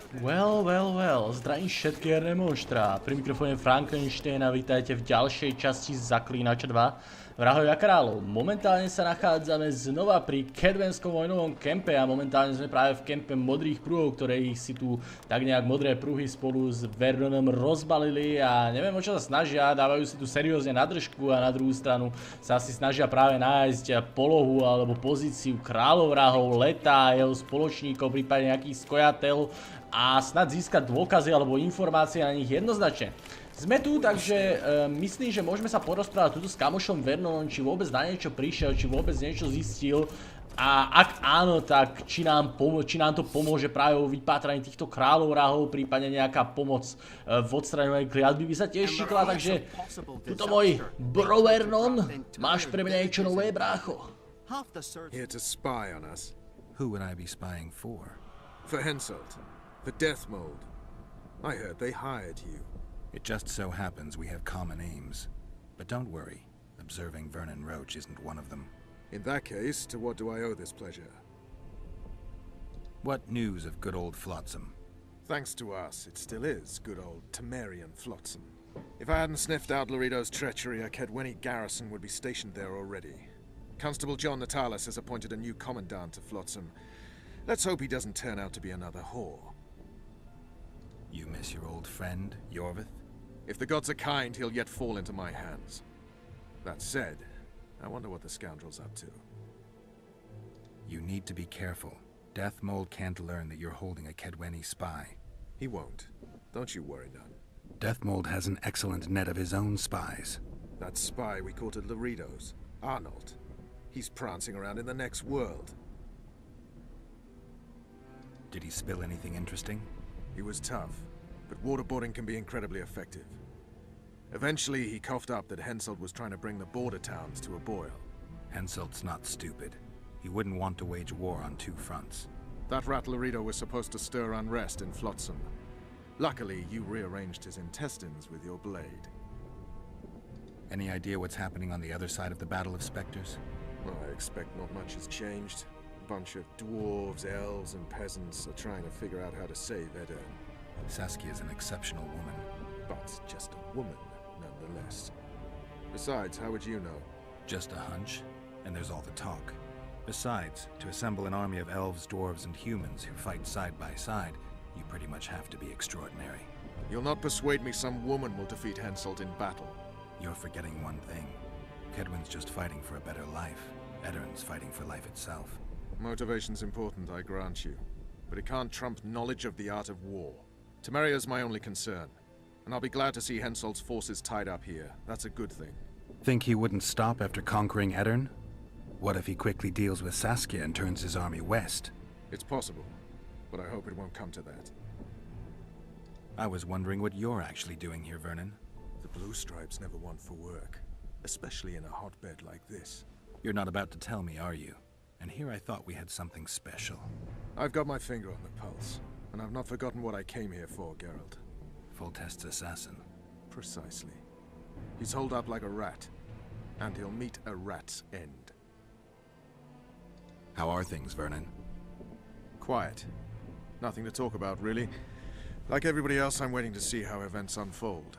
Well, zdravím všetkých demonštra. Pri mikrofóne Frankenstein a vítajte v ďalšej časti Zaklínača 2. Vrahovia kráľov, momentálne sa nachádzame znova pri kedvenskom vojnovom kempe a momentálne sme práve v kempe modrých pruhov, ktoré si tu tak nejak modré pruhy spolu s Vernonom rozbalili a neviem o čo sa snažia, dávajú si tu seriózne na držku a na druhú stranu sa asi snažia práve nájsť polohu alebo pozíciu kráľovrahov, leta, jeho spoločníkov, prípadne nejakých skojateľ a snad získať dôkazy alebo informácie na nich jednoznačne. Sme tu, takže myslím, že môžeme sa porozprávať tuto s kamošom Vernonom, či vôbec na niečo prišiel, či vôbec niečo zistil a ak áno, tak či nám to pomôže práve vo vypátraní týchto kráľovrahov, prípadne nejaká pomoc v odstraňovaní kliatby by sa tiež šikla, takže tuto môj bro Vernon, máš pre mňa niečo nové, brácho? Here to spy on us. Who would I be spying for? For Henselt, the death mold. I heard they hired you. It just so happens we have common aims. But don't worry, observing Vernon Roach isn't one of them. In that case, to what do I owe this pleasure? What news of good old Flotsam? Thanks to us, it still is good old Temerian Flotsam. If I hadn't sniffed out Laredo's treachery, a Kedweni garrison would be stationed there already. Constable John Natalis has appointed a new commandant to Flotsam. Let's hope he doesn't turn out to be another whore. You miss your old friend, Yorvith? If the gods are kind, he'll yet fall into my hands. That said, I wonder what the scoundrel's up to. You need to be careful. Death Mold can't learn that you're holding a Kedweni spy. He won't. Don't you worry none. Death Mold has an excellent net of his own spies. That spy we caught at Laredo's, Arnold. He's prancing around in the next world. Did he spill anything interesting? He was tough, but waterboarding can be incredibly effective. Eventually, he coughed up that Henselt was trying to bring the border towns to a boil. Henselt's not stupid. He wouldn't want to wage war on two fronts. That rat Laredo was supposed to stir unrest in Flotsam. Luckily, you rearranged his intestines with your blade. Any idea what's happening on the other side of the Battle of Spectres? Well, I expect not much has changed. A bunch of dwarves, elves, and peasants are trying to figure out how to save Edirne. Saskia's an exceptional woman. But just a woman, nonetheless. Besides, how would you know? Just a hunch, and there's all the talk. Besides, to assemble an army of elves, dwarves, and humans who fight side by side, you pretty much have to be extraordinary. You'll not persuade me some woman will defeat Henselt in battle. You're forgetting one thing. Kedwen's just fighting for a better life. Edirne's fighting for life itself. Motivation's important, I grant you. But it can't trump knowledge of the art of war. Temeria's my only concern, and I'll be glad to see Henselt's forces tied up here. That's a good thing. Think he wouldn't stop after conquering Edirne? What if he quickly deals with Saskia and turns his army west? It's possible, but I hope it won't come to that. I was wondering what you're actually doing here, Vernon. The Blue Stripes never want for work, especially in a hotbed like this. You're not about to tell me, are you? And here I thought we had something special. I've got my finger on the pulse, and I've not forgotten what I came here for, Geralt. Foltest's assassin. Precisely. He's holed up like a rat, and he'll meet a rat's end. How are things, Vernon? Quiet. Nothing to talk about, really. Like everybody else, I'm waiting to see how events unfold.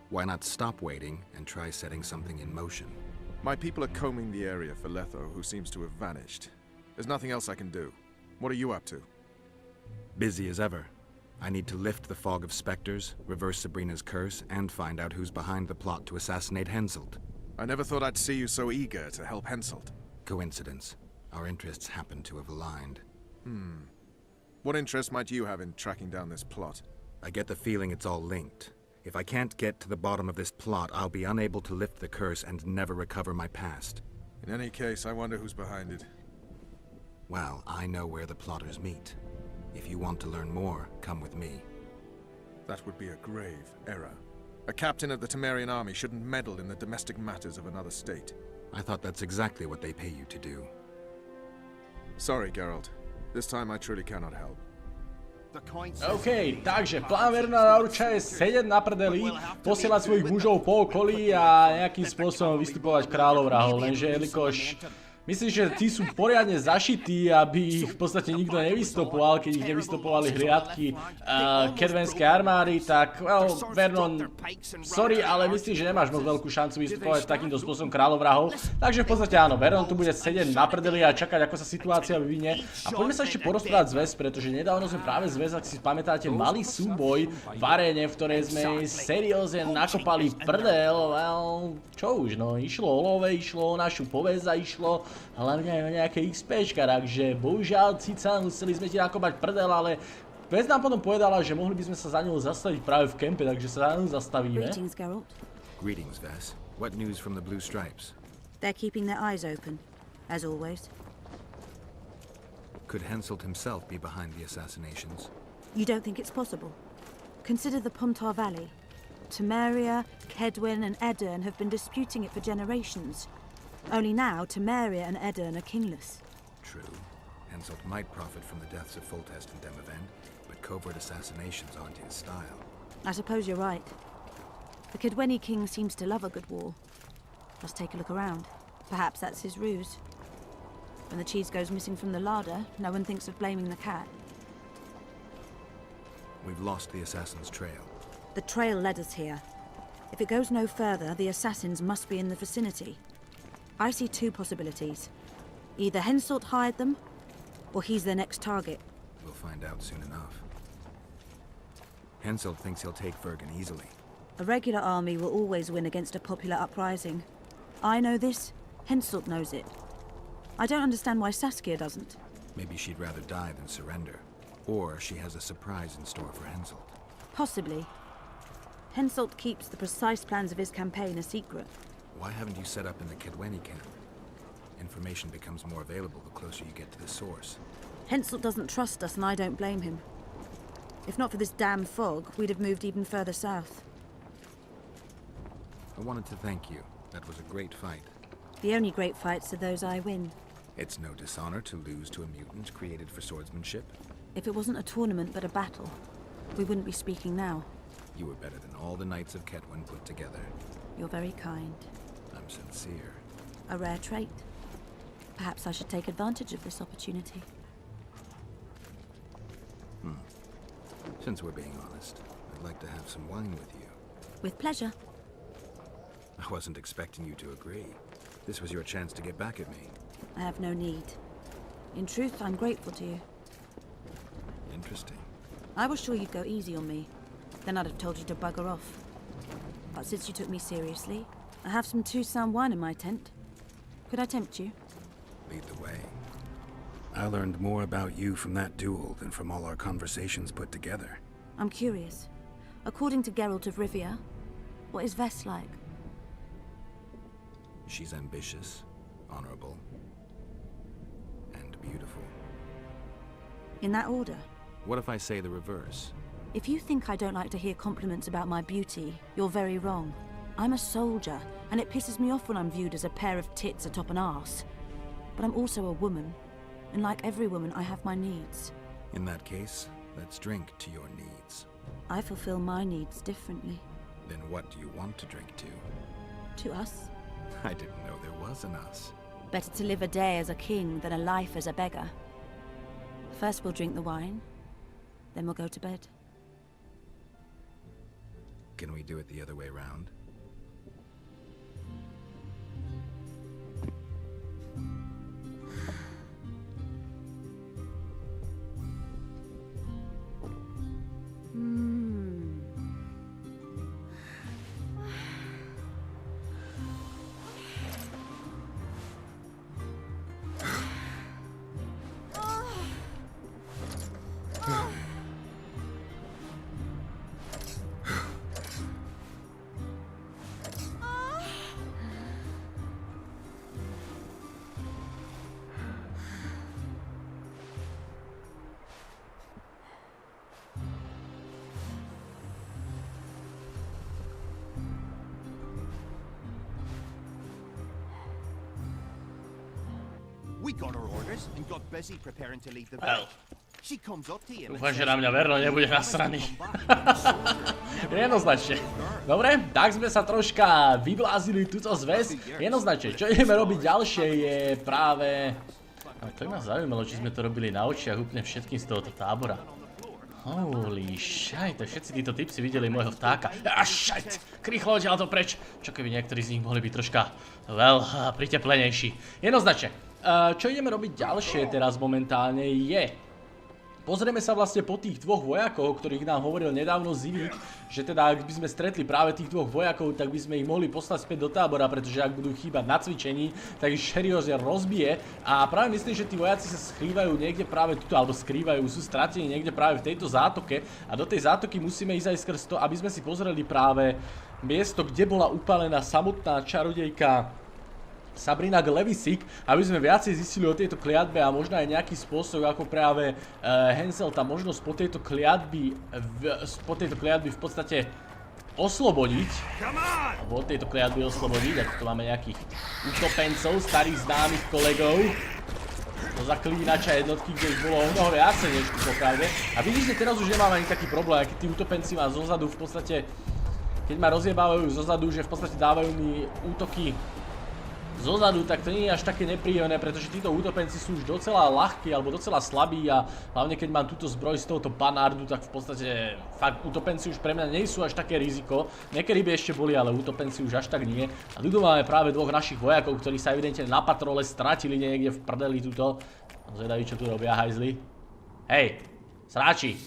Why not stop waiting and try setting something in motion? My people are combing the area for Letho, who seems to have vanished. There's nothing else I can do. What are you up to? Busy as ever. I need to lift the fog of specters, reverse Sabrina's curse, and find out who's behind the plot to assassinate Henselt. I never thought I'd see you so eager to help Henselt. Coincidence. Our interests happen to have aligned. What interest might you have in tracking down this plot? I get the feeling it's all linked. If I can't get to the bottom of this plot, I'll be unable to lift the curse and never recover my past. In any case, I wonder who's behind it. Well, I know where the plotters meet. If you want to learn more, come with me. That would be a grave error. A captain of the Temerian army shouldn't meddle in the domestic matters of another state. I thought that's exactly what they pay you to do. Sorry, Geralt. This time I truly cannot help. OK, takže plán Vernona Roacha je sedieť na prdeli, posielať svojich mužov po okolí a nejakým spôsobom vystupovať kráľovrahov, lenže jelikož Myslím, že tí sú poriadne zašití, aby ich v podstate nikto nevystopoval, keď ich nevystopovali hliadky kedvenskej armády, tak, Vernon, sorry, ale myslím, že nemáš moc veľkú šancu vystupovať takýmto spôsobom kráľovrahov. Takže v podstate áno, Vernon tu bude sedieť na prdeli a čakať, ako sa situácia vyvinie. A poďme sa ešte porozprávať zväz, pretože nedávno sme práve zväz, ak si pamätáte, mali súboj v aréne, v ktorej sme seriózne nakopali prdel. Čo už, no, išlo o love, išlo o našu povesť a išlo hlavne aj o nejaké XPčka, takže bohužiaľ síce museli sme ti nakopať prdel, ale Vec nám potom povedala, že mohli by sme sa za ňou zastaviť práve v kempe, takže sa za ňou zastavíme. Greetings, Geralt. Greetings, Vess. What news from the Blue Stripes? They're keeping their eyes open, as always. Could Henselt himself be behind the assassinations? You don't think it's possible? Consider the Pontar Valley. Temeria, Kedwin and Edirn have been disputing it for generations. Only now, Temeria and Edirn are kingless. True. Henselt might profit from the deaths of Foltest and Demavend, but covert assassinations aren't his style. I suppose you're right. The Kedweni king seems to love a good war. Just take a look around. Perhaps that's his ruse. When the cheese goes missing from the larder, no one thinks of blaming the cat. We've lost the assassin's trail. The trail led us here. If it goes no further, the assassins must be in the vicinity. I see two possibilities. Either Henselt hired them, or he's their next target. We'll find out soon enough. Henselt thinks he'll take Vergen easily. A regular army will always win against a popular uprising. I know this, Henselt knows it. I don't understand why Saskia doesn't. Maybe she'd rather die than surrender. Or she has a surprise in store for Henselt. Possibly. Henselt keeps the precise plans of his campaign a secret. Why haven't you set up in the Kedweni camp? Information becomes more available the closer you get to the source. Henselt doesn't trust us, and I don't blame him. If not for this damn fog, we'd have moved even further south. I wanted to thank you. That was a great fight. The only great fights are those I win. It's no dishonor to lose to a mutant created for swordsmanship. If it wasn't a tournament but a battle, we wouldn't be speaking now. You were better than all the knights of Ketwin put together. You're very kind. I'm sincere. A rare trait. Perhaps I should take advantage of this opportunity. Since we're being honest, I'd like to have some wine with you. With pleasure. I wasn't expecting you to agree. This was your chance to get back at me. I have no need. In truth, I'm grateful to you. Interesting. I was sure you'd go easy on me. Then I'd have told you to bugger off. But since you took me seriously, I have some Toussaint wine in my tent. Could I tempt you? Lead the way. I learned more about you from that duel than from all our conversations put together. I'm curious. According to Geralt of Rivia, what is Vess like? She's ambitious, honorable, and beautiful. In that order? What if I say the reverse? If you think I don't like to hear compliments about my beauty, you're very wrong. I'm a soldier, and it pisses me off when I'm viewed as a pair of tits atop an arse. But I'm also a woman, and like every woman, I have my needs. In that case, let's drink to your needs. I fulfill my needs differently. Then what do you want to drink to? To us? I didn't know there was an us. Better to live a day as a king than a life as a beggar. First we'll drink the wine, then we'll go to bed. Can we do it the other way round? We got our orders and got busy preparing to leave the village. She comes up to you. Dúfam, že na mňa Verno nebude nasraný. Jednoznačne. Dobre, tak sme sa troška vyblázili túto zväz. Jednoznačne, čo ideme robiť ďalšie je práve... Ale to by ma zaujímalo, či sme to robili na očiach úplne všetkým z tohoto tábora. Holy shit, všetci títo typci videli môjho vtáka. Shit, rýchlo odtiaľ to preč. Čo keby niektorí z nich mohli byť troška, priteplenejší. Jednoznačne, čo ideme robiť ďalšie teraz momentálne je... Pozrieme sa vlastne po tých dvoch vojakov, o ktorých nám hovoril nedávno Zivik, že teda ak by sme stretli práve tých dvoch vojakov, tak by sme ich mohli poslať späť do tábora, pretože ak budú chýbať na cvičení, tak ich seriózne rozbije. A práve myslím, že tí vojaci sa skrývajú niekde práve tuto, alebo skrývajú, sú stratení niekde práve v tejto zátoke. A do tej zátoky musíme ísť aj skrz to, aby sme si pozreli práve miesto, kde bola upálená samotná čarodejka Sabrina Glevisik, aby sme viacej zistili o tejto kliatbe a možno aj nejaký spôsob, ako práve Hansel tá možnosť po tejto kliatby v podstate oslobodiť. Alebo od tejto kliatby oslobodiť, ako tu máme nejakých utopencov, starých známych kolegov. Do Zaklínača jednotky, kde ich bolo o mnoho viacej než tu popravde. A vidíš, že teraz už nemám ani taký problém, keď tí utopenci ma zozadu v podstate, keď ma rozjebávajú zozadu, že v podstate dávajú mi útoky zozadu, tak to nie je až také nepríjemné, pretože títo útopenci sú už docela ľahkí alebo docela slabí a hlavne keď mám túto zbroj z tohoto banardu, tak v podstate fakt útopenci už pre mňa nie sú až také riziko. Niekedy by ešte boli, ale útopenci už až tak nie. A tu máme práve dvoch našich vojakov, ktorí sa evidentne na patrole stratili niekde v prdeli tuto. Zvedaví, čo tu robia hajzli. Hej, sráči,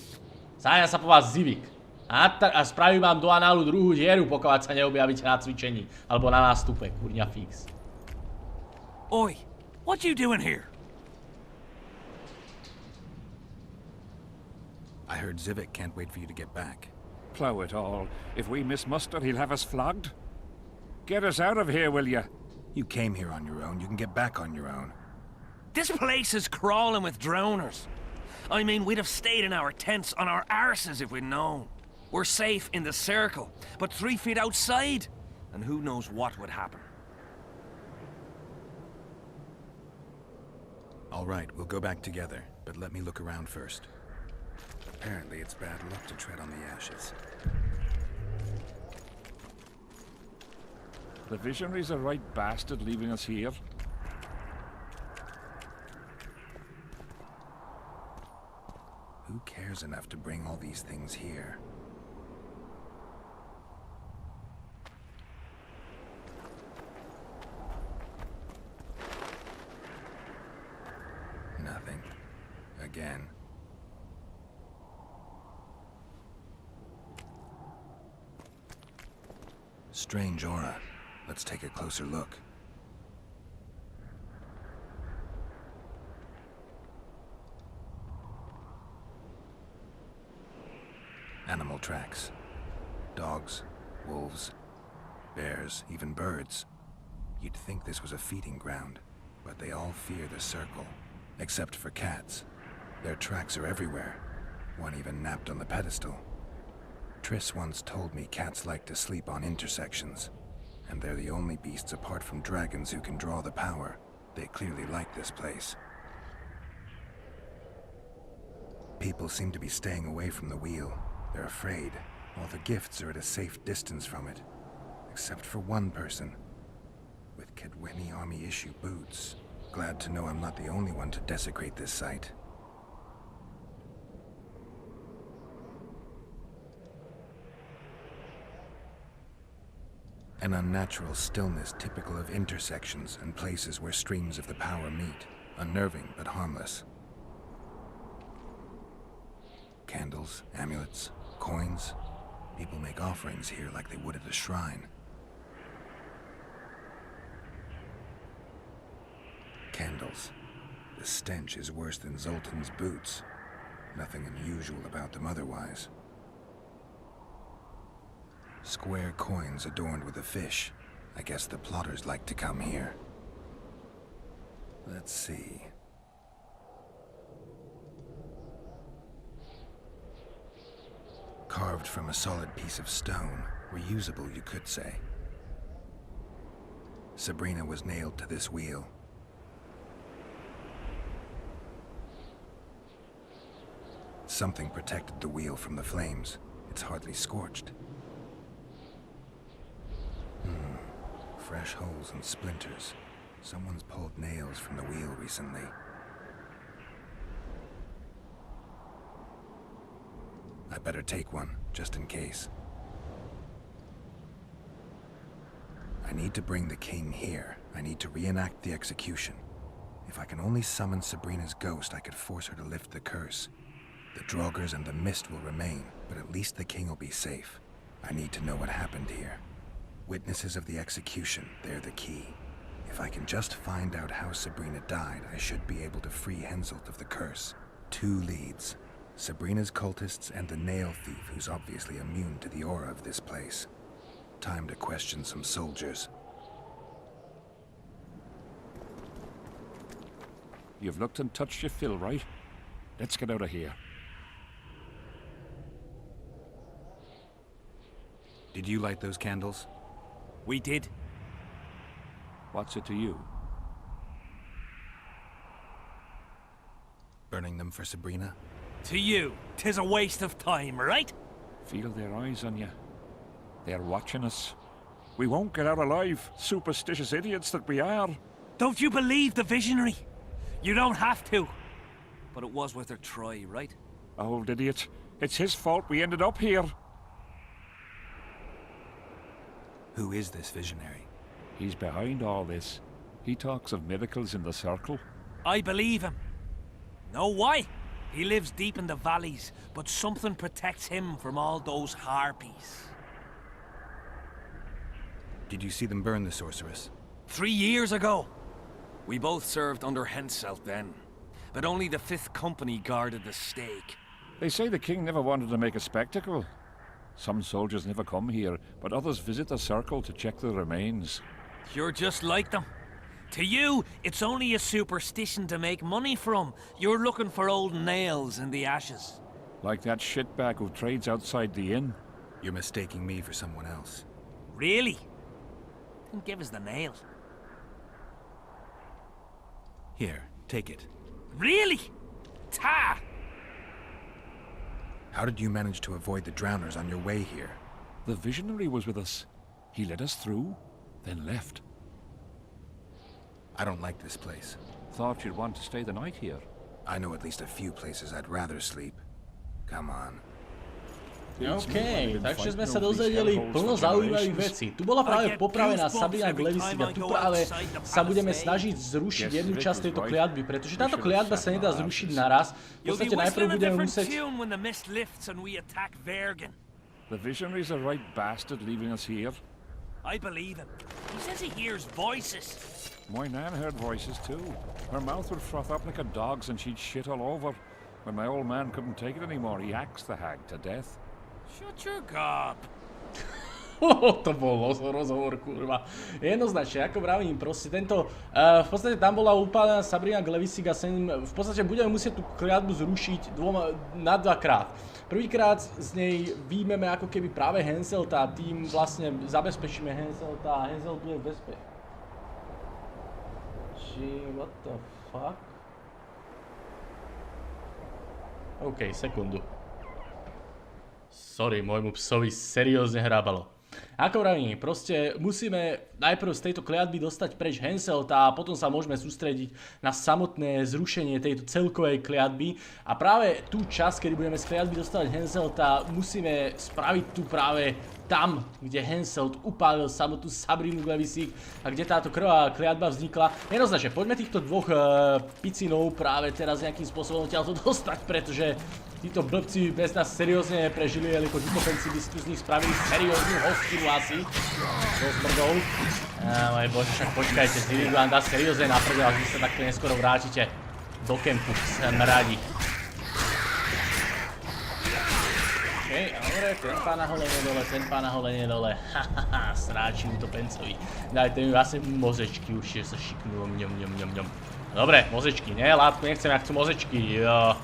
zája sa po vás Zivik. A spravím vám do análu druhú hieru, pokiaľ sa neobjavíte na cvičení alebo na nástupe, kurňa fix. Oi, what you doing here? I heard Zivik can't wait for you to get back. Plough it all. If we miss muster, he'll have us flogged. Get us out of here, will ya? You came here on your own, you can get back on your own. This place is crawling with drowners. I mean, we'd have stayed in our tents on our arses if we'd known. We're safe in the circle, but 3 feet outside, and who knows what would happen. All right, we'll go back together, but let me look around first. Apparently, it's bad luck to tread on the ashes. The visionary's a right bastard leaving us here. Who cares enough to bring all these things here? Nothing. Again. Strange aura. Let's take a closer look. Animal tracks. Dogs, wolves, bears, even birds. You'd think this was a feeding ground, but they all fear the circle. Except for cats. Their tracks are everywhere. One even napped on the pedestal. Triss once told me cats like to sleep on intersections. And they're the only beasts apart from dragons who can draw the power. They clearly like this place. People seem to be staying away from the wheel. They're afraid. All the gifts are at a safe distance from it. Except for one person. With Kedweni Army issue boots. Glad to know I'm not the only one to desecrate this site. An unnatural stillness typical of intersections and places where streams of the power meet. Unnerving but harmless. Candles, amulets, coins. People make offerings here like they would at a shrine. Candles. The stench is worse than Zoltan's boots. Nothing unusual about them otherwise. Square coins adorned with a fish. I guess the plotters like to come here. Let's see. Carved from a solid piece of stone. Reusable, you could say. Sabrina was nailed to this wheel. Something protected the wheel from the flames. It's hardly scorched. fresh holes and splinters. Someone's pulled nails from the wheel recently. I better take one, just in case. I need to bring the king here. I need to reenact the execution. If I can only summon Sabrina's ghost, I could force her to lift the curse. The Draugrs and the mist will remain, but at least the king will be safe. I need to know what happened here. Witnesses of the execution, they're the key. If I can just find out how Sabrina died, I should be able to free Henselt of the curse. 2 leads. Sabrina's cultists and the nail thief who's obviously immune to the aura of this place. Time to question some soldiers. You've looked and touched your fill, right? Let's get out of here. Did you light those candles? We did. What's it to you? Burning them for Sabrina? To you, 'tis a waste of time, right? Feel their eyes on you. They're watching us. We won't get out alive, superstitious idiots that we are. Don't you believe the visionary? You don't have to. But it was worth a try, right? Old idiot. It's his fault we ended up here. Who is this visionary? He's behind all this. He talks of miracles in the circle. I believe him. Know why? He lives deep in the valleys, but something protects him from all those harpies. Did you see them burn the sorceress? 3 years ago. We both served under Henselt then, but only the 5th Company guarded the stake. They say the king never wanted to make a spectacle. Some soldiers never come here, but others visit the circle to check the remains. You're just like them. To you, it's only a superstition to make money from. You're looking for old nails in the ashes. Like that shitbag who trades outside the inn. You're mistaking me for someone else. Really? Then give us the nail. Here, take it. Really? Ta! How did you manage to avoid the drowners on your way here? The visionary was with us. He led us through, then left. I don't like this place. Thought you'd want to stay the night here. I know at least a few places I'd rather sleep. Come on. OK, takže sme sa dozvedeli plno zaujímavých vecí. Tu bola práve popravená Sabrina Glevisig a tu práve sa budeme snažiť zrušiť jednu časť tejto kliatby, pretože táto kliatba sa nedá zrušiť naraz. V podstate najprv budeme musieť... The visionary's a right bastard leaving us here. I believe him. He says he hears voices. My nan heard voices too. Her mouth would froth up like a dog's and she'd shit all over. When my old man couldn't take it anymore, he axed the hag to death. Shut your gob. To bol rozhovor, kurva. Jednoznačne, ako vravím, proste tento... v podstate tam bola upálená Sabrina Glevisig a v podstate budeme musieť tú kliatbu zrušiť na 2-krát. Prvýkrát z nej výjmeme ako keby práve Henselta a tým vlastne zabezpečíme Henselta a Henselt bude v bezpečí. What the fuck? OK, sekundu. Sorry, môjmu psovi seriózne hrábalo. Ako vravím, proste musíme najprv z tejto kliatby dostať preč Henselta a potom sa môžeme sústrediť na samotné zrušenie tejto celkovej kliatby. A práve tú časť, kedy budeme z kliatby dostať Henselta, musíme spraviť tu práve tam, kde Henselt upálil samotnú Sabrinu Glevisig a kde táto krvavá kliatba vznikla. Jednoznačne, poďme týchto dvoch picinov práve teraz nejakým spôsobom odtiaľto dostať, pretože títo blbci bez nás seriózne neprežili, jelikož utopenci by si tu z nich spravili serióznu hostinu asi. Do smrdov. Moje bože, však počkajte, Zivik vám dá seriózne na prdel, ak vy sa takto neskoro vrátite do kempu, smradi. OK, dobre, ten pána holenie dole, ten pána holenie dole. Hahaha, sráči utopencovi. Dajte mi vlastne mozečky, určite sa šiknú, mňom. Dobre, mozečky, ne, látku nechcem, ak chcú mozečky, jo.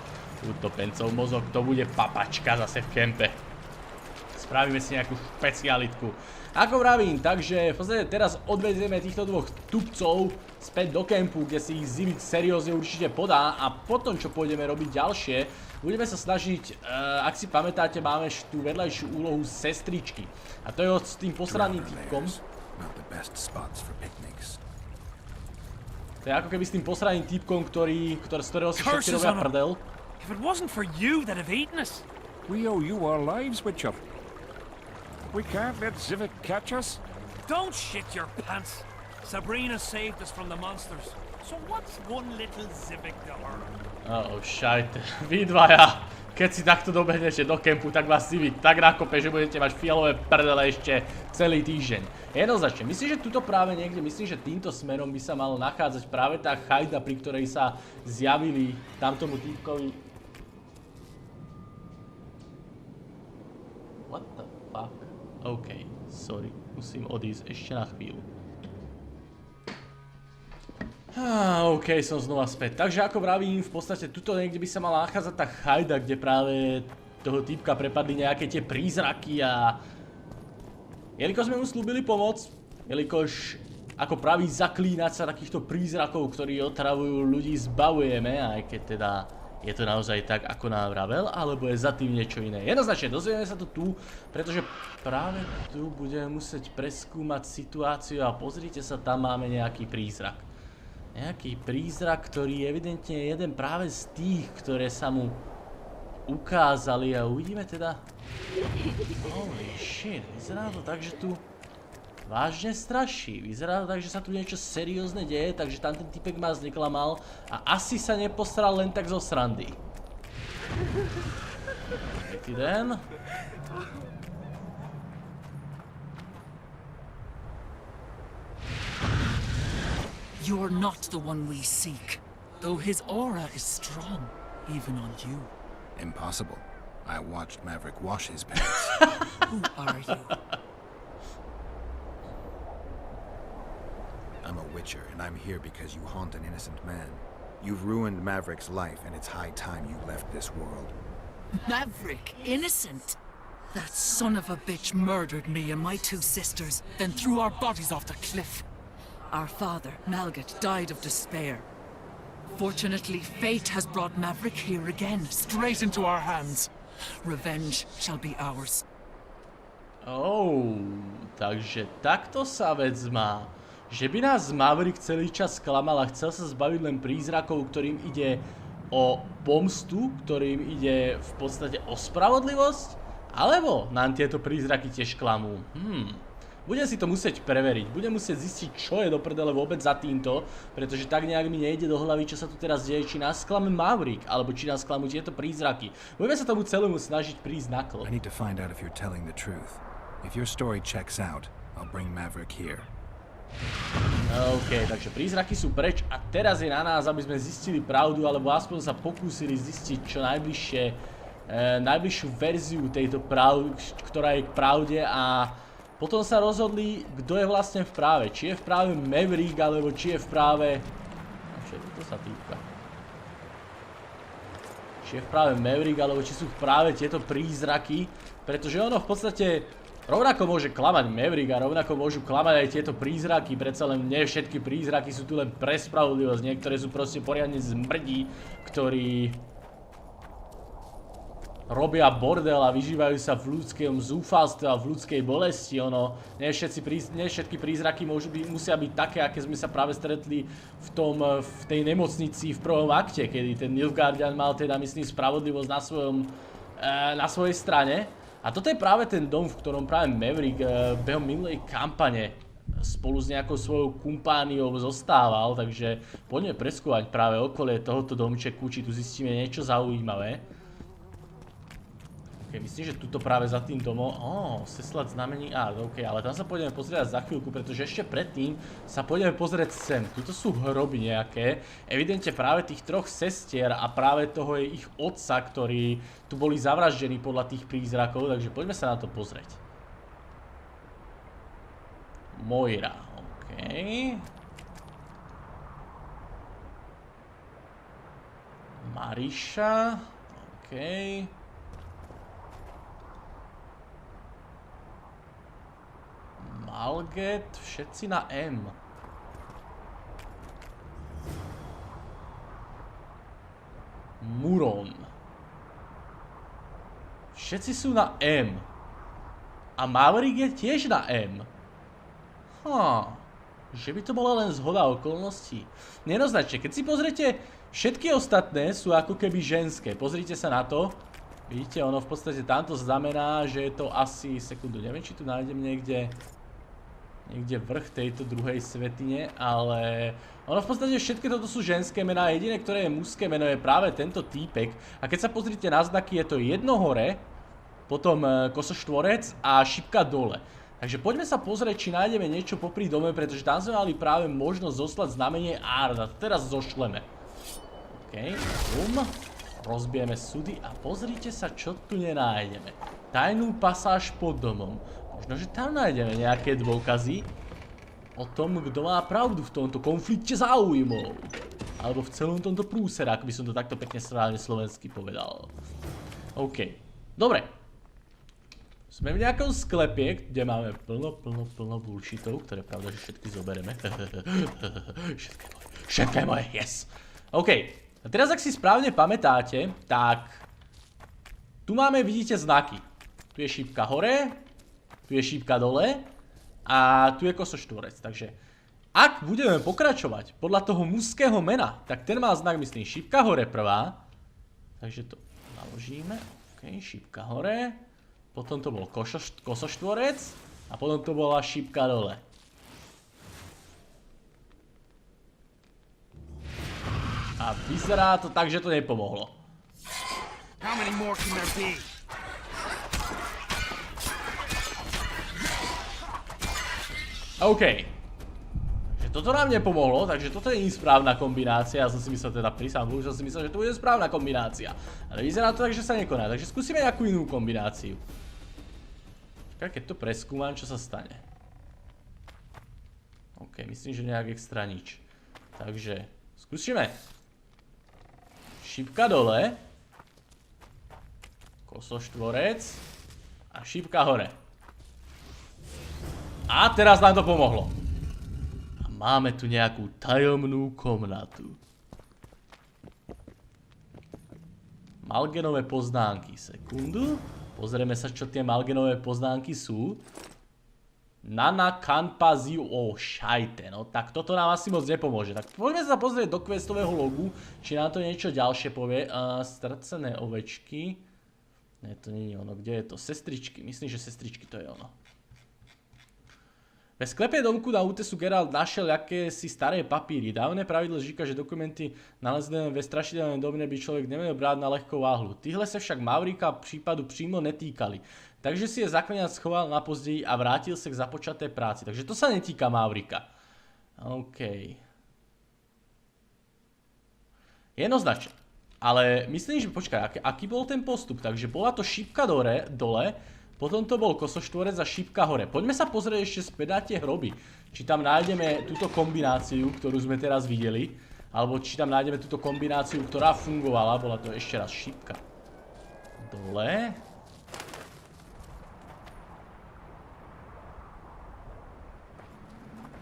Utopencov mozog, to bude papačka zase v kempe. Spravíme si nejakú špecialitku. Ako vravím, takže v podstate teraz odvezieme týchto dvoch tupcov späť do kempu, kde si ich Zivik seriózne určite podá a potom, čo pôjdeme robiť ďalšie, budeme sa snažiť, ak si pamätáte, máme tú vedľajšiu úlohu sestričky. A to je s tým posraným týpkom. not the best spots for picnics. To je ako keby s tým posraným týpkom, z ktorého si všetci robia prdel. If it wasn't for you that have eaten us. We owe you our lives, Witcher. We can't let Civic catch us. Don't shit your pants. Sabrina saved us from the monsters. So what's one little Civic to her? Oh, šajte. Vy dvaja, keď si takto dobehnete do kempu, tak vás Civic tak nakope, že budete mať fialové prdele ešte celý týždeň. Jednoznačne. Myslím, že tuto práve niekde, myslím, že týmto smerom by sa malo nachádzať práve tá chajda, pri ktorej sa zjavili tamtomu týpkovi. What the fuck? OK, sorry. Musím odísť ešte na chvíľu. OK, som znova späť. Takže ako vravím, v podstate tuto niekde by sa mala nachádzať tá chajda, kde práve toho týpka prepadli nejaké tie prízraky a... Jelikož sme mu slúbili pomoc, jelikož ako pravý zaklínač sa takýchto prízrakov, ktorí otravujú ľudí, zbavujeme, aj keď teda je to naozaj tak, ako nám vravel, alebo je za tým niečo iné. Jednoznačne, dozvieme sa to tu, pretože práve tu budeme musieť preskúmať situáciu a pozrite sa, tam máme nejaký prízrak. Nejaký prízrak, ktorý je evidentne jeden práve z tých, ktoré sa mu ukázali a uvidíme teda... Holy shit, vyzerá to tak, že tu vážne straší. Vyzerá to tak, že sa tu niečo seriózne deje, takže tam ten typek ma zneklamal a asi sa nepostaral len tak zo srandy. Ty den. You're not the one we seek, though his aura is strong, even on you. Impossible. I watched Maverick wash his pants. Who are you? I'm a Witcher, and I'm here because you haunt an innocent man. You've ruined Maverick's life, and it's high time you left this world. Maverick? Innocent? That son of a bitch murdered me and my two sisters, then threw our bodies off the cliff. Our father, Malgat, died of despair. Fortunately, fate has brought Maverick here again, straight into our hands. Revenge shall be ours. Oh, takže takto sa vec má. Že by nás Maverick celý čas klamal a chcel sa zbaviť len prízrakov, ktorým ide o pomstu, ktorým ide v podstate o spravodlivosť? Alebo nám tieto prízraky tiež klamú? Budem si to musieť preveriť, budem musieť zistiť, čo je do prdele vôbec za týmto, pretože tak nejak mi nejde do hlavy, čo sa tu teraz deje, či nás klame Maverick, alebo či nás klamú tieto prízraky. Budeme sa tomu celému snažiť prísť na kl. I need to find out if you're telling the truth. If your story checks out, I'll bring Maverick here. OK, takže prízraky sú preč a teraz je na nás, aby sme zistili pravdu, alebo aspoň sa pokúsili zistiť čo najbližšiu verziu tejto pravdy, ktorá je k pravde a potom sa rozhodli, kto je vlastne v práve. Či je v práve Maverick, alebo či je v práve... Čo sa týka? Či je v práve Maverick, alebo či sú v práve tieto prízraky. Pretože ono v podstate rovnako môže klamať Maverick a rovnako môžu klamať aj tieto prízraky. Predsa len nie všetky prízraky sú tu len pre spravodlivosť. Niektoré sú proste poriadne zmrdí, ktorí robia bordel a vyžívajú sa v ľudskom zúfalstve a v ľudskej bolesti. Nie všetky prízraky musia byť také, aké sme sa práve stretli v tej nemocnici v prvom akte, kedy ten Nilfgaardian mal teda, myslím, spravodlivosť na svojej strane. A toto je práve ten dom, v ktorom práve Maverick behom minulej kampane spolu s nejakou svojou kumpániou zostával, takže poďme preskúmať práve okolie tohoto domčeku, či tu zistíme niečo zaujímavé. Myslím, že tuto práve za tým domom... seslať znamení... OK, ale tam sa pôjdeme pozrieť za chvíľku, pretože ešte predtým sa pôjdeme pozrieť sem. Tuto sú hroby nejaké. Evidentne práve tých troch sestier a práve toho je ich otca, ktorí tu boli zavraždení podľa tých prízrakov, takže poďme sa na to pozrieť. Moira, OK. Mariša, OK. Malget, všetci na M. Muron. Všetci sú na M. A Maverick je tiež na M. Že by to bola len zhoda okolností. Jednoznačne, keď si pozriete, všetky ostatné sú ako keby ženské. Pozrite sa na to. Vidíte, ono v podstate tamto znamená, že je to asi, sekundu, neviem, či tu nájdem niekde vrch tejto druhej svätyne, ale ono v podstate všetky toto sú ženské mená, jediné, ktoré je mužské meno, je práve tento týpek. A keď sa pozrite na znaky, je to jedno hore, potom kosoštvorec a šipka dole. Takže poďme sa pozrieť, či nájdeme niečo popri dome, pretože tam sme mali práve možnosť zoslať znamenie Arda. Teraz zošleme. OK, bum. Rozbijeme súdy a pozrite sa, čo tu nenájdeme. Tajnú pasáž pod domom. Možno, že tam nájdeme nejaké dôkazy o tom, kto má pravdu v tomto konflikte záujmov. Alebo v celom tomto prúsere, ak by som to takto pekne správne slovensky povedal. OK, dobre. Sme v nejakom sklepie, kde máme plno bullshitov, ktoré pravda, že všetky zobereme. Všetko je moje, yes. OK. A teraz, ak si správne pamätáte, tak tu máme, vidíte, znaky. Tu je šípka hore, tu je šípka dole a tu je kosoštvorec. Takže ak budeme pokračovať podľa toho mužského mena, tak ten má znak, myslím, šípka hore prvá. Takže to naložíme. OK, šípka hore. Potom to bol kosoštvorec a potom to bola šípka dole. A vyzerá to tak, že to nepomohlo. OK. Takže toto nám nepomohlo, takže toto je nesprávna kombinácia. Ja som si myslel, teda prísam, už som si myslel, že to bude správna kombinácia. Ale vyzerá to tak, že sa nekoná. Takže skúsime nejakú inú kombináciu. Keď to preskúmam, čo sa stane. OK, myslím, že nejak extra nič. Takže skúsime. Šípka dole, kosoštvorec a šípka hore. A teraz nám to pomohlo. A máme tu nejakú tajomnú komnatu. Malgenové poznámky, sekundu. Pozrieme sa, čo tie malgenové poznámky sú. Nana kanpaziu o šajte, no tak toto nám asi moc nepomôže. Tak poďme sa pozrieť do questového logu, či nám to niečo ďalšie povie. Strcené ovečky. Ne, to nie je ono, kde je to? Sestričky, myslím, že sestričky to je ono. Ve sklepe domku na útesu Geralt našiel jakési staré papíry. Dávne pravidlo říká, že dokumenty nalezené ve strašidelném domě by člověk neměl brát na lehkou váhu. Tyhle se však Mavrika případu přímo netýkali. Takže si je Zaklínač schoval na později a vrátil se k započaté práci. Takže to sa netýka Mavrika. OK. Jednoznačne. Ale myslím, že počkaj, aký bol ten postup? Takže bola to šípka dole, potom to bol kosoštvorec a šípka hore. Poďme sa pozrieť ešte späť na tie hroby. Či tam nájdeme túto kombináciu, ktorú sme teraz videli. Alebo či tam nájdeme túto kombináciu, ktorá fungovala. Bola to ešte raz šípka dole.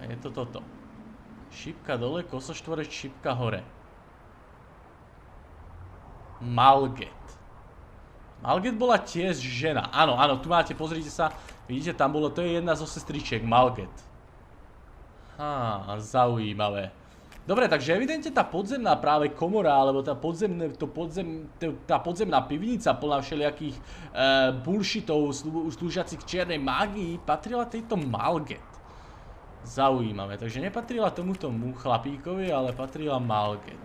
Je to toto. Šípka dole, kosoštvorec, šípka hore. Malget. Malget bola tiež žena. Áno, áno, tu máte, pozrite sa. Vidíte, tam bolo, to je jedna zo sestričiek, Malget. Zaujímavé. Dobre, takže evidentne tá podzemná práve komora, alebo tá podzemná pivnica plná všelijakých bullshitov slúžiacich čiernej mágii patrila tejto Malget. Zaujímavé, takže nepatrila tomuto chlapíkovi, ale patrila Malget.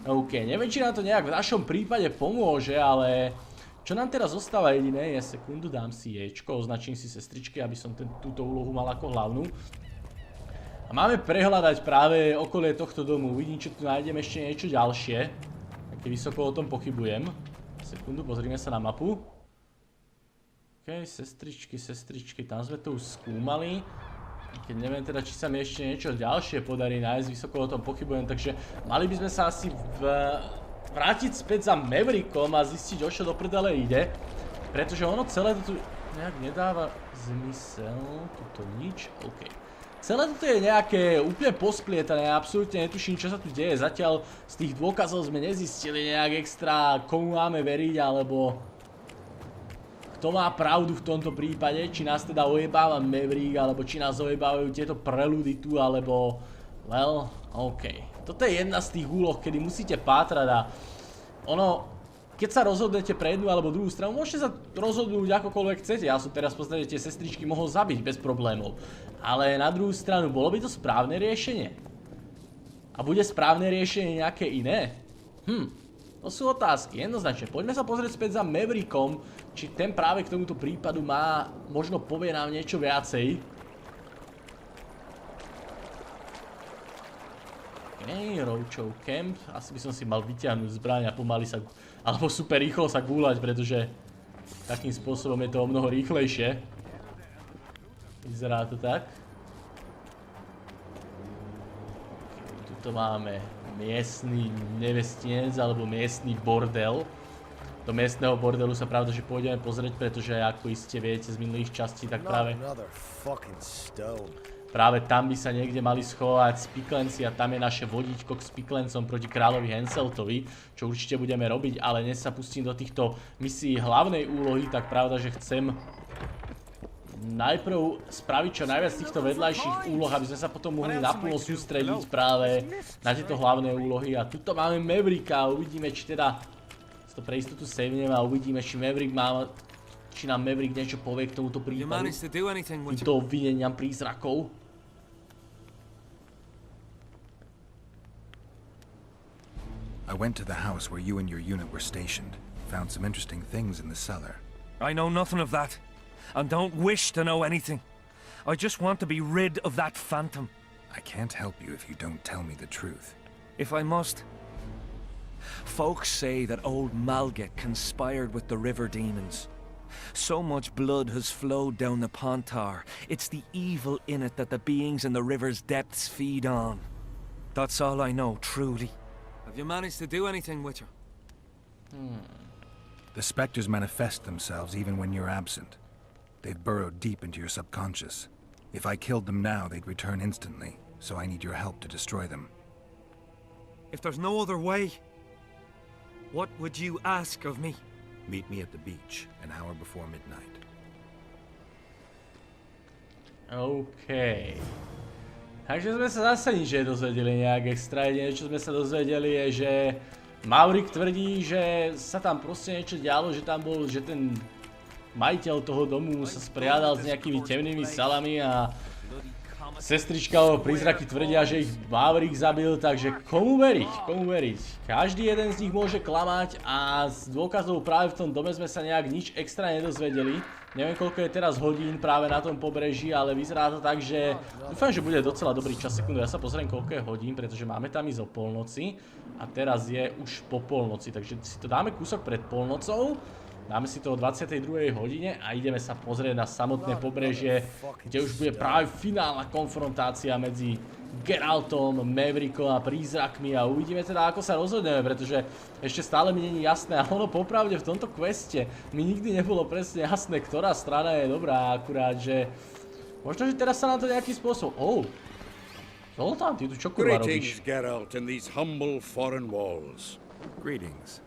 OK, neviem, či nám to nejak v našom prípade pomôže, ale čo nám teraz zostáva jediné je, sekundu, dám si ječko, označím si sestričky, aby som túto úlohu mal ako hlavnú. A máme prehľadať práve okolie tohto domu, uvidím, či tu nájdem ešte niečo ďalšie. Také vysoko o tom pochybujem. Sekundu, pozrime sa na mapu. OK, sestričky, tam sme to už skúmali. Keď neviem teda, či sa mi ešte niečo ďalšie podarí nájsť, vysoko o tom pochybujem, takže mali by sme sa asi vrátiť späť za Mavrickom a zistiť, o čo do prdele ide. Pretože ono celé to tu nejak nedáva zmysel, tuto nič, OK. Celé toto je nejaké úplne posplietané, absolútne netuším, čo sa tu deje. Zatiaľ z tých dôkazov sme nezistili nejak extra, komu máme veriť, alebo kto má pravdu v tomto prípade, či nás teda ojebáva Maverick, alebo či nás ojebávajú tieto preludy tu, alebo... Well, OK. Toto je jedna z tých úloh, kedy musíte pátrať a ono... Keď sa rozhodnete pre jednu alebo druhú stranu, môžete sa rozhodnúť akokoľvek chcete. Ja som teraz v podstate tie sestričky mohol zabiť bez problémov. Ale na druhú stranu, bolo by to správne riešenie? A bude správne riešenie nejaké iné? To sú otázky, jednoznačne. Poďme sa pozrieť späť za Maverickom, či ten práve k tomuto prípadu má, možno povie nám niečo viacej. Roachov Camp. Asi by som si mal vyťahnuť zbraň a pomaly sa... Alebo super rýchlo sa gúľať, pretože takým spôsobom je to o mnoho rýchlejšie. Vyzerá to tak. Tuto máme miestny nevestinec alebo miestny bordel. Do miestneho bordelu sa pravda, že pôjdeme pozrieť, pretože ako iste viete z minulých častí, tak práve tam by sa niekde mali schovať spiklenci a tam je naše vodíčko k spiklencom proti kráľovi Henseltovi, čo určite budeme robiť, ale dnes sa pustím do týchto misií hlavnej úlohy, tak pravda, že chcem najprv spraviť čo najviac týchto vedľajších úloh, aby sme sa potom mohli naplno sústrediť práve na tieto hlavné úlohy. A tuto máme Mavericka a uvidíme, či teda to pre istotu saveneme a uvidíme, či nám Maverick niečo povie k tomuto prípadu, týmto obvineniam prízrakov. I went to the house where you and your unit were stationed. Found some interesting things in the cellar. I know nothing of that, and don't wish to know anything. I just want to be rid of that phantom. I can't help you if you don't tell me the truth. If I must. Folks say that old Malget conspired with the river demons. So much blood has flowed down the Pontar. It's the evil in it that the beings in the river's depths feed on. That's all I know, truly. Have you managed to do anything with her? The specters manifest themselves even when you're absent. They've burrowed deep into your subconscious. If I killed them now, they'd return instantly, so I need your help to destroy them. If there's no other way, what would you ask of me? Meet me at the beach, an hour before midnight. OK. Takže sme sa zase nič nedozvedeli nejak extra. Jediné, čo sme sa dozvedeli je, že Maverick tvrdí, že sa tam proste niečo dialo, že tam bol, že ten majiteľ toho domu sa spriadal s nejakými temnými salami a sestrička alebo prízraky tvrdia, že ich Maverick zabil, takže komu veriť, komu veriť. Každý jeden z nich môže klamať a z dôkazov práve v tom dome sme sa nejak nič extra nedozvedeli. Neviem, koľko je teraz hodín práve na tom pobreží, ale vyzerá to tak, že dúfam, že bude docela dobrý čas. Sekundu, ja sa pozriem, koľko je hodín, pretože máme tam ísť o polnoci a teraz je už po polnoci, takže si to dáme kúsok pred polnocou. Dáme si to o 22. hodine a ideme sa pozrieť na samotné pobrežie, kde už bude práve finálna konfrontácia medzi Geraltom, Maverickom a prízrakmi a uvidíme teda, ako sa rozhodneme, pretože ešte stále mi nie je jasné a ono popravde v tomto queste mi nikdy nebolo presne jasné, ktorá strana je dobrá, akurát, že možno, že teraz sa nám to nejakým spôsobom... Zoltán, ty tu čo kurva robíš? Greetings, Geralt, in these humble foreign walls. Greetings.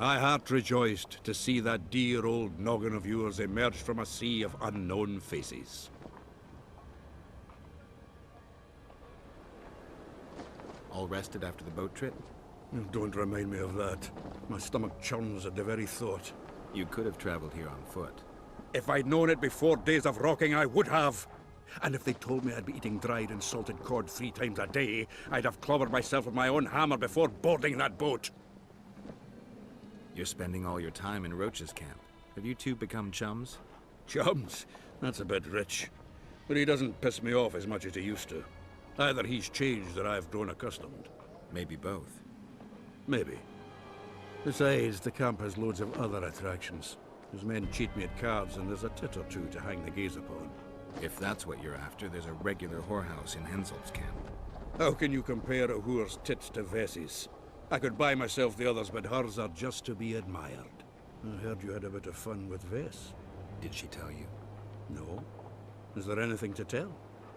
My heart rejoiced to see that dear old noggin of yours emerge from a sea of unknown faces. All rested after the boat trip? Don't remind me of that. My stomach churns at the very thought. You could have traveled here on foot. If I'd known it before days of rocking, I would have. And if they told me I'd be eating dried and salted cod 3 times a day, I'd have clobbered myself with my own hammer before boarding that boat. You're spending all your time in Roach's camp. Have you two become chums? Chums? That's a bit rich. But he doesn't piss me off as much as he used to. Either he's changed or I've grown accustomed. Maybe both. Maybe. Besides, the camp has loads of other attractions. His men cheat me at cards, and there's a tit or two to hang the gaze upon. If that's what you're after, there's a regular whorehouse in Henselt's camp. How can you compare a whore's tits to Vessie's? I could buy myself the others, but hers are just to be admired. I heard you had a bit of fun with Vess. Did she tell you? No. Is there anything to tell?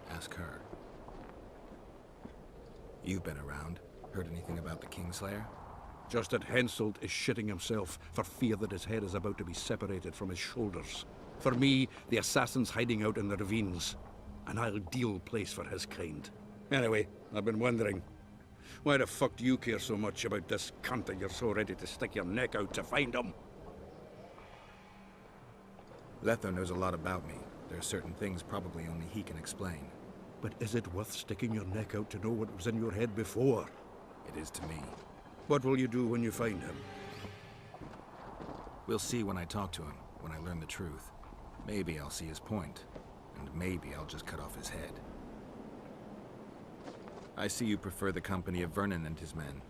Ask her. You've been around. Heard anything about the Kingslayer? Just that Henselt is shitting himself for fear that his head is about to be separated from his shoulders. For me, the assassin's hiding out in the ravines. An ideal place for his kind. Anyway, I've been wondering, why the fuck do you care so much about this cunt that you're so ready to stick your neck out to find him? Letho knows a lot about me. There are certain things probably only he can explain. But is it worth sticking your neck out to know what was in your head before? It is to me. What will you do when you find him? We'll see when I talk to him, when I learn the truth. Maybe I'll see his point, and maybe I'll just cut off his head. I see you prefer the company of Vernon and his men.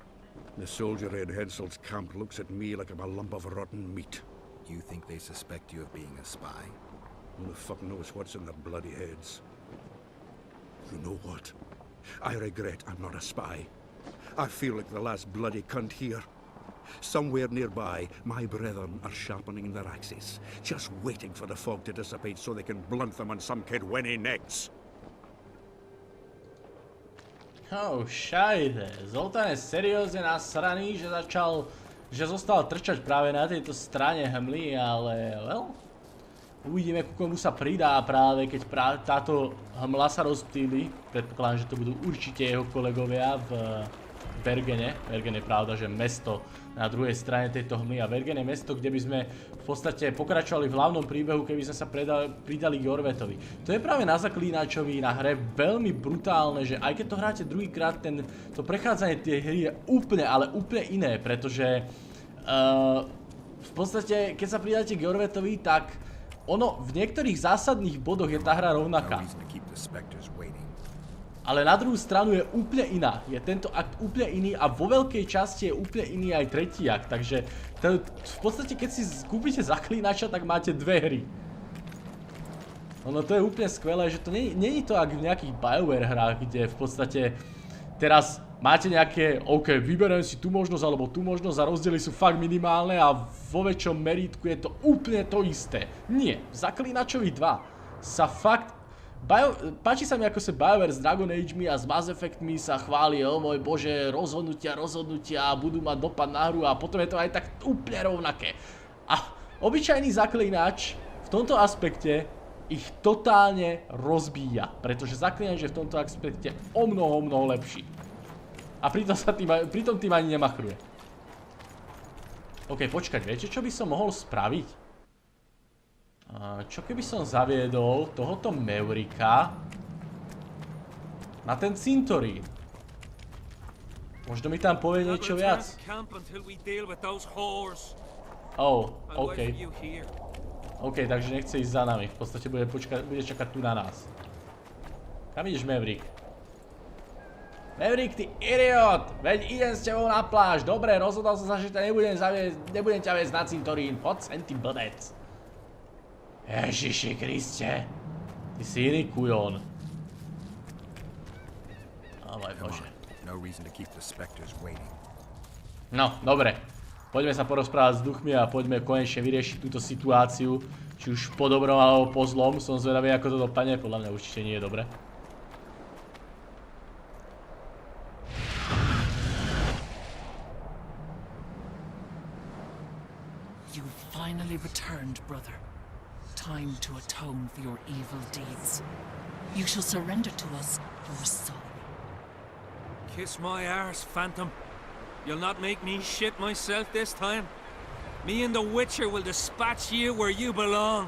The soldiery in Henselt's camp looks at me like I'm a lump of rotten meat. You think they suspect you of being a spy? Who the fuck knows what's in their bloody heads? You know what? I regret I'm not a spy. I feel like the last bloody cunt here. Somewhere nearby, my brethren are sharpening their axes, just waiting for the fog to dissipate so they can blunt them on some kid when he necks. Oh, šajde. Zoltán je seriózne nasraný, že zostal trčať práve na tejto strane hmly, ale well, uvidíme, ku komu sa pridá práve, keď táto hmla sa rozptýli. Predpokladám, že to budú určite jeho kolegovia v Bergene. Bergen je pravda, že mesto na druhej strane tejto hmly a Bergen je mesto, kde by sme v podstate pokračovali v hlavnom príbehu, keby sme sa pridali k Jorvetovi. To je práve na Zaklínačovi na hre veľmi brutálne, že aj keď to hráte druhýkrát, to prechádzanie tej hry je úplne, ale úplne iné, pretože v podstate, keď sa pridáte k Jorvetovi, tak ono v niektorých zásadných bodoch je tá hra rovnaká. Ale na druhú stranu je úplne iná. Je tento akt úplne iný a vo veľkej časti je úplne iný aj tretí akt. Takže v podstate, keď si kúpite Zaklínača, tak máte dve hry. Ono to je úplne skvelé, že to není to ako v nejakých BioWare hrách, kde v podstate teraz máte nejaké, OK, vyberiem si tú možnosť alebo tú možnosť a rozdiely sú fakt minimálne a vo väčšom merítku je to úplne to isté. Nie, v Zaklínačovi 2 sa fakt páči sa mi, ako sa BioWare s Dragon Age-mi a s Mass Effect-mi sa chváli, o môj bože, rozhodnutia budú mať dopad na hru a potom je to aj tak úplne rovnaké. A obyčajný Zaklínač v tomto aspekte ich totálne rozbíja, pretože Zaklínač je v tomto aspekte o mnoho lepší. A pritom tým ani nemachruje. OK, počkať, viete, čo by som mohol spraviť? Čo keby som zaviedol tohoto Mavericka na ten cintorín? Možno mi tam povie niečo viac. Oh, OK. OK, takže nechce ísť za nami. V podstate bude čakať tu na nás. Kam ideš, Maverick? Maverick, ty idiot! Veď idem s tebou na pláž. Dobre, rozhodol som sa, že nebudem ťa viesť na cintorín. Poď sem, ty blbec. Ježiši Kriste, ty si iný kujon. Oh môj bože. No, dobre. Poďme sa porozprávať s duchmi a poďme konečne vyriešiť túto situáciu. Či už po dobrom alebo po zlom. Som zvedavý, ako to dopadne. Podľa mňa určite nie je dobre. You finally returned, brother. Time to atone for your evil deeds. You shall surrender to us your soul. Kiss my arse, Phantom. You'll not make me shit myself this time. Me and the Witcher will dispatch you where you belong.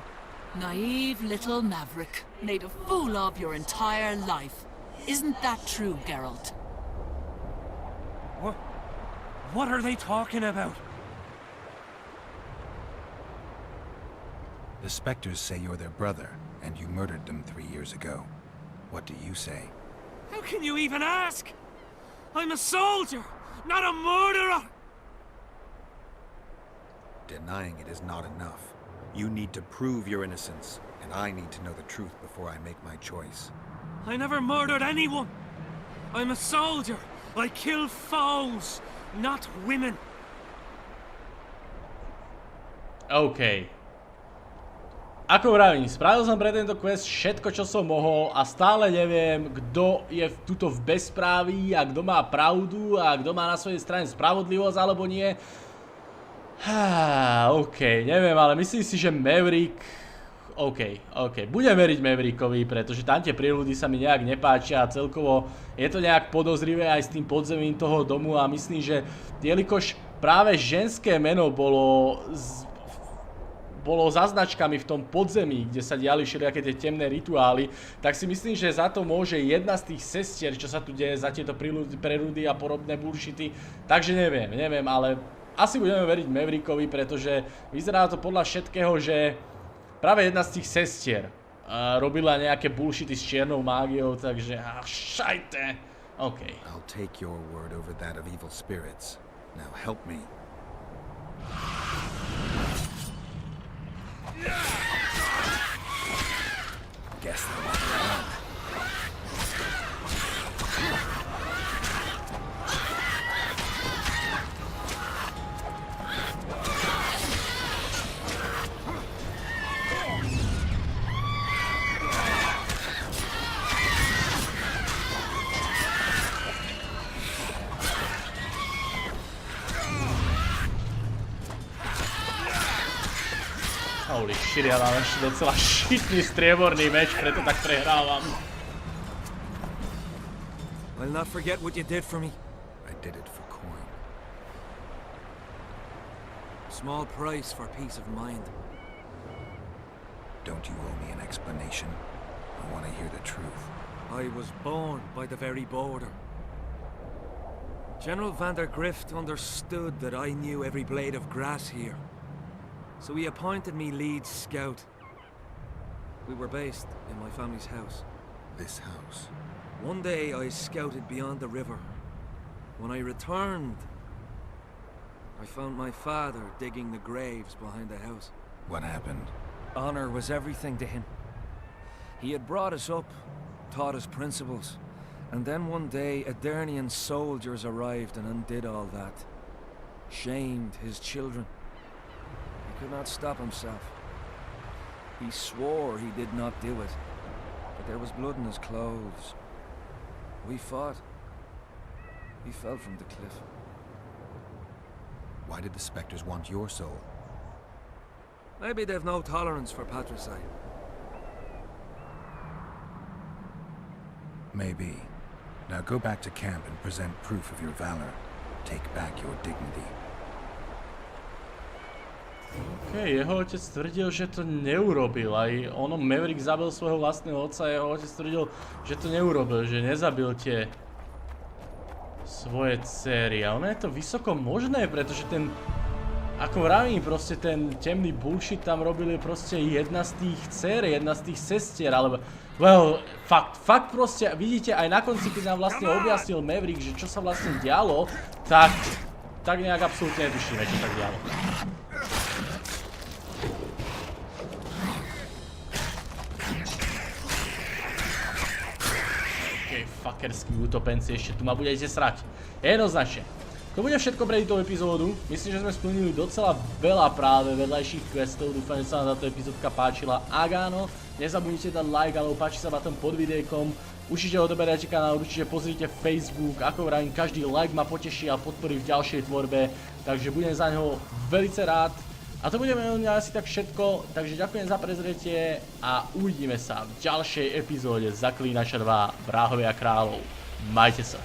Naive little maverick, made a fool of your entire life. Isn't that true, Geralt? What are they talking about? The Spectres say you're their brother, and you murdered them 3 years ago. What do you say? How can you even ask? I'm a soldier, not a murderer! Denying it is not enough. You need to prove your innocence, and I need to know the truth before I make my choice. I never murdered anyone! I'm a soldier! I kill foes, not women! OK. Ako vravím, spravil som pre tento quest všetko, čo som mohol a stále neviem, kto je tuto v bezpráví a kto má pravdu a kto má na svojej strane spravodlivosť alebo nie. OK, neviem, ale myslím si, že Maverick... OK. Budem veriť Maverickovi, pretože tam tie príľudy sa mi nejak nepáčia a celkovo je to nejak podozrivé aj s tým podzemím toho domu a myslím, že jelikož práve ženské meno bolo za značkami v tom podzemí, kde sa diali všelijaké tie temné rituály, tak si myslím, že za to môže jedna z tých sestier, čo sa tu deje za tieto prerudy a podobné bullshity. Takže neviem, ale asi budeme veriť Maverickovi, pretože vyzerá to podľa všetkého, že práve jedna z tých sestier robila nejaké bullshity s čiernou mágiou, takže šajte. OK. I'll take your word over that of evil spirits. Now help me. Guess they're not around. Holy shit, ja mám ešte docela šitný strieborný meč, preto tak prehrávam. I'll not forget what you did for me. I did it for coin. Small price for peace of mind. Don't you owe me an explanation? I want to hear the truth. I was born by the very border. General van der Grift understood that I knew every blade of grass here. So he appointed me lead scout. We were based in my family's house. This house? One day I scouted beyond the river. When I returned, I found my father digging the graves behind the house. What happened? Honor was everything to him. He had brought us up, taught us principles, and then one day Adernian soldiers arrived and undid all that. Shamed his children. He could not stop himself. He swore he did not do it, but there was blood in his clothes. We fought. He fell from the cliff. Why did the specters want your soul? Maybe they've no tolerance for patricide. Maybe. Now go back to camp and present proof of your valor. Take back your dignity. OK, jeho otec tvrdil, že to neurobil. Aj ono Maverick zabil svojho vlastného otca a jeho otec tvrdil, že to neurobil, že nezabil tie svoje dcery. A ono je to vysoko možné, pretože ten, ako vravím, proste ten temný bullshit tam robili proste jedna z tých dcer, jedna z tých sestier, alebo well, fakt proste, vidíte, aj na konci, keď nám vlastne objasnil Maverick, že čo sa vlastne dialo, tak nejak absolútne netušíme, čo sa dialo. Fuckerskí útopenci, ešte tu ma budete srať. Jednoznačne. To bude všetko pre túto epizódu. Myslím, že sme splnili docela veľa práve vedľajších questov. Dúfam, že sa vám táto epizódka páčila. Ak áno, nezabudnite dať like, alebo páči sa vám pod videjkom. Určite odeberiete kanál, určite pozrite Facebook. Ako vravím, každý like ma poteší a podporí v ďalšej tvorbe. Takže budem za neho velice rád. A to budeme asi tak všetko, takže ďakujem za prezretie a uvidíme sa v ďalšej epizóde Zaklínača 2 Vrahovia kráľov. Majte sa.